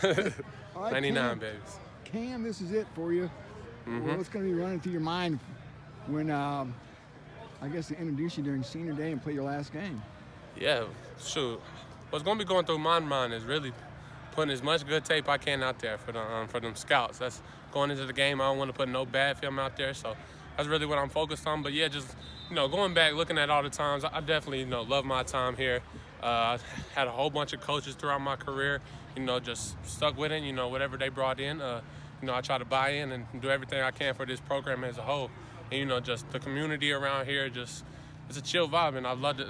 All right, 99 Cam, babies. Cam, this is it for you. Mm-hmm. What's going to be running through your mind when, I guess, they introduce you during senior day and play your last game? Yeah, shoot. What's going to be going through my mind is really putting as much good tape I can out there for them scouts. That's going into the game. I don't want to put no bad film out there, so that's really what I'm focused on. But yeah, just going back, looking at all the times, I definitely love my time here. I had a whole bunch of coaches throughout my career. Just stuck with it. Whatever they brought in, I try to buy in and do everything I can for this program as a whole. And just the community around here, just it's a chill vibe, and I've loved it.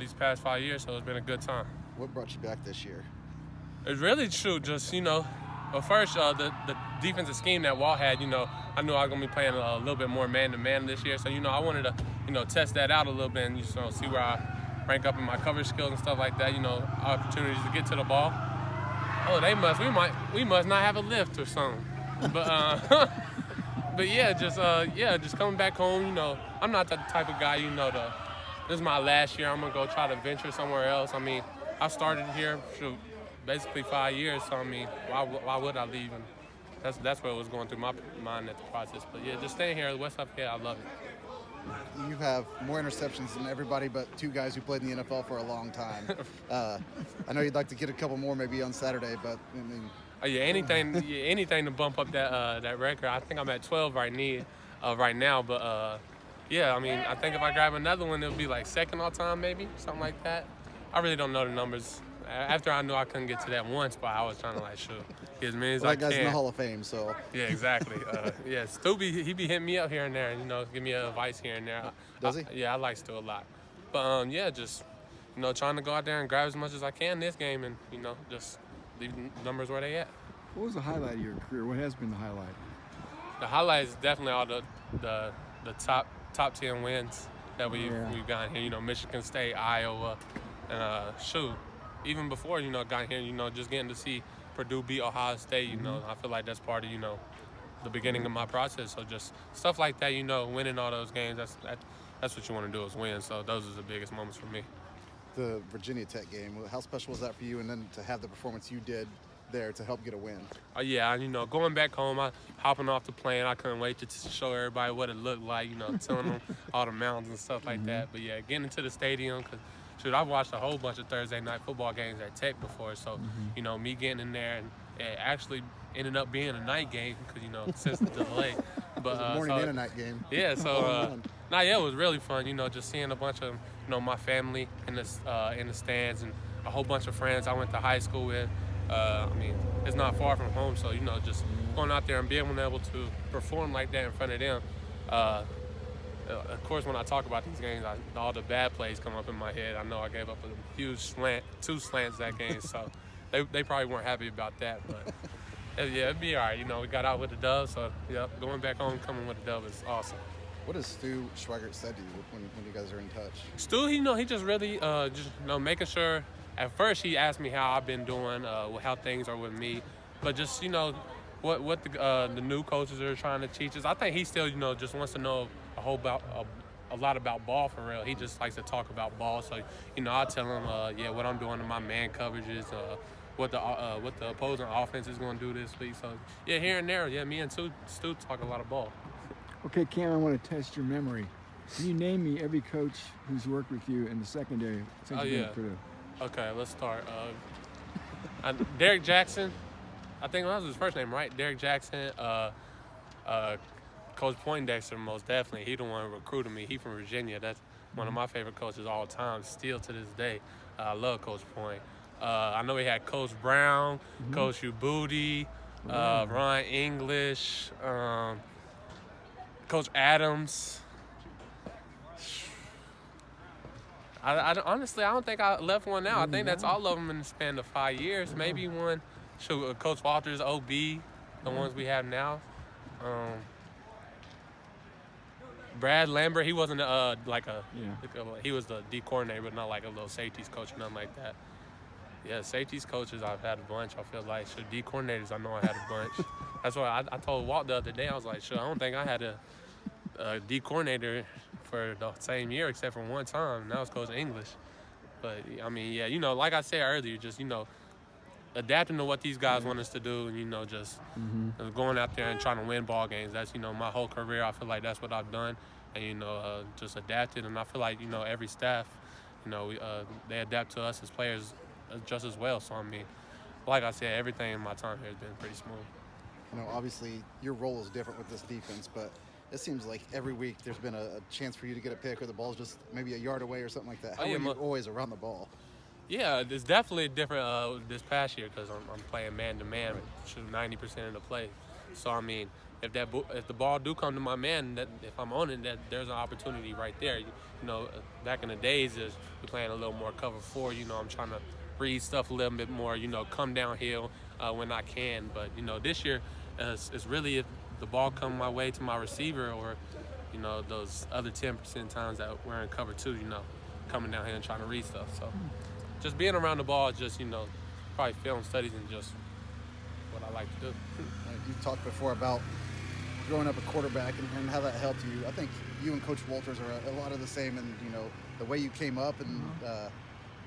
These past 5 years, so it's been a good time. What brought you back this year? It's really true. Just but first the defensive scheme that Walt had. I knew I was gonna be playing a little bit more man-to-man this year. So I wanted to test that out a little bit and see where I rank up in my coverage skills and stuff like that. Opportunities to get to the ball. Oh, we must not have a lift or something. But but yeah, just coming back home. I'm not that type of guy. This is my last year. I'm gonna go try to venture somewhere else. I mean, I started here for basically 5 years. So I mean, why would I leave? And that's what was going through my mind at the process. But yeah, just staying here at West Lafayette, I love it. You have more interceptions than everybody but two guys who played in the NFL for a long time. I know you'd like to get a couple more maybe on Saturday, but I mean. Anything to bump up that record. I think I'm at 12 right now. But yeah, I mean, I think if I grab another one, it'll be like second all time, maybe something like that. I really don't know the numbers. After I knew I couldn't get to that one spot, I was trying to shoot get as many as I can. That guy's in the Hall of Fame, so. Yeah, exactly. Yeah, Stu he be hitting me up here and there, give me advice here and there. Does he? Yeah, I like Stu a lot. But yeah, just trying to go out there and grab as much as I can this game, and just leave numbers where they at. What was the highlight of your career? What has been the highlight? The highlight is definitely all the top 10 wins that we've gotten here. Michigan State, Iowa, and even before got here. Just getting to see Purdue beat Ohio State. I feel like that's part of the beginning of my process. So just stuff like that. Winning all those games. That's what you want to do is win. So those are the biggest moments for me. The Virginia Tech game. How special was that for you? And then to have the performance you did there to help get a win. Yeah, going back home, hopping off the plane, I couldn't wait to show everybody what it looked like, telling them all the mountains and stuff like that. But yeah, getting into the stadium, because I've watched a whole bunch of Thursday night football games at Tech before, so me getting in there, and it actually ended up being a night game because since the delay. But it was a morning and a night game. Yeah, so it was really fun. Just seeing a bunch of my family in the stands and a whole bunch of friends I went to high school with. I mean, it's not far from home, so just going out there and being able to perform like that in front of them. Of course, when I talk about these games, all the bad plays come up in my head. I know I gave up a huge two slants that game, so they probably weren't happy about that. But yeah, it'd be all right. We got out with the dub, so yeah, going back home, coming with the dub is awesome. What has Stu Schweigert said to you when you guys are in touch? Stu, he just really making sure. At first, he asked me how I've been doing, how things are with me, but just what the new coaches are trying to teach us. I think he still just wants to know a lot about ball for real. He just likes to talk about ball, so I tell him what I'm doing in my man coverages, what the opposing offense is going to do this week. So yeah, here and there, me and Stu talk a lot of ball. Okay, Cam, I want to test your memory. Can you name me every coach who's worked with you in the secondary since you've been at Purdue? Okay, let's start. Derek Jackson, I think that was his first name, right? Derek Jackson. Coach Poindexter, most definitely. He the one who recruited me. He from Virginia. That's one of my favorite coaches all time, still to this day. I love Coach Point. I know he had Coach Brown, Coach Ubudi, Ron English, Coach Adams. Honestly, I don't think I left one out. I think that's all of them in the span of 5 years. Maybe one. Coach Walters, OB, the ones we have now. Brad Lambert, he wasn't he was the D coordinator, but not like a little safeties coach or nothing like that. Yeah, safeties coaches, I've had a bunch. I feel like D coordinators, I know I had a bunch. That's why I told Walt the other day, I was like, I don't think I had a D coordinator for the same year except for one time, and that was Coach English. But I mean, like I said earlier, just adapting to what these guys want us to do, and, you know, just going out there and trying to win ball games. That's, you know, my whole career. I feel like that's what I've done, and, you know, just adapted. And I feel like, you know, every staff, you know, they adapt to us as players just as well. So, I mean, like I said, everything in my time here has been pretty smooth. You know, obviously your role is different with this defense, but it seems like every week there's been a chance for you to get a pick, or the ball's just maybe a yard away or something like that. How are you always around the ball? Yeah, it's definitely different this past year because I'm playing man-to-man, shooting 90% of the play. So, I mean, if the ball do come to my man, if I'm on it, there's an opportunity right there. You know, back in the days, we're playing a little more cover 4. You know, I'm trying to read stuff a little bit more, you know, come downhill when I can. But, you know, this year, it's really if the ball come my way to my receiver, or, you know, those other 10% times that we're in cover 2, you know, coming down here and trying to read stuff. So just being around the ball is just, you know, probably film studies and just what I like to do. You talked before about growing up a quarterback and how that helped you. I think you and Coach Walters are a lot of the same, and, you know, the way you came up and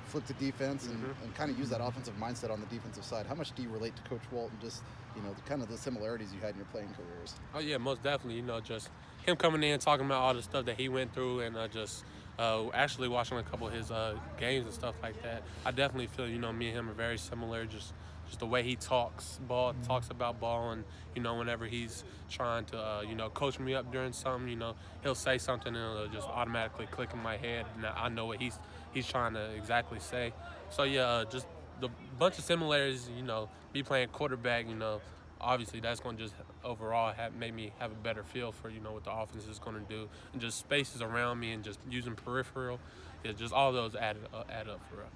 flipped to defense and kind of use that offensive mindset on the defensive side. How much do you relate to Coach Walt and just, you know, kind of the similarities you had in your playing careers? Oh, yeah, most definitely. You know, just him coming in, talking about all the stuff that he went through, and just actually watching a couple of his games and stuff like that. I definitely feel, you know, me and him are very similar, just the way he talks about ball, and, you know, whenever he's trying to, you know, coach me up during something, you know, he'll say something and it'll just automatically click in my head, and I know what he's trying to exactly say. So, yeah, just the bunch of similarities, you know, me playing quarterback, you know, obviously that's going to just overall make me have a better feel for, you know, what the offense is going to do, and just spaces around me and just using peripheral. Yeah, just all those add up for us.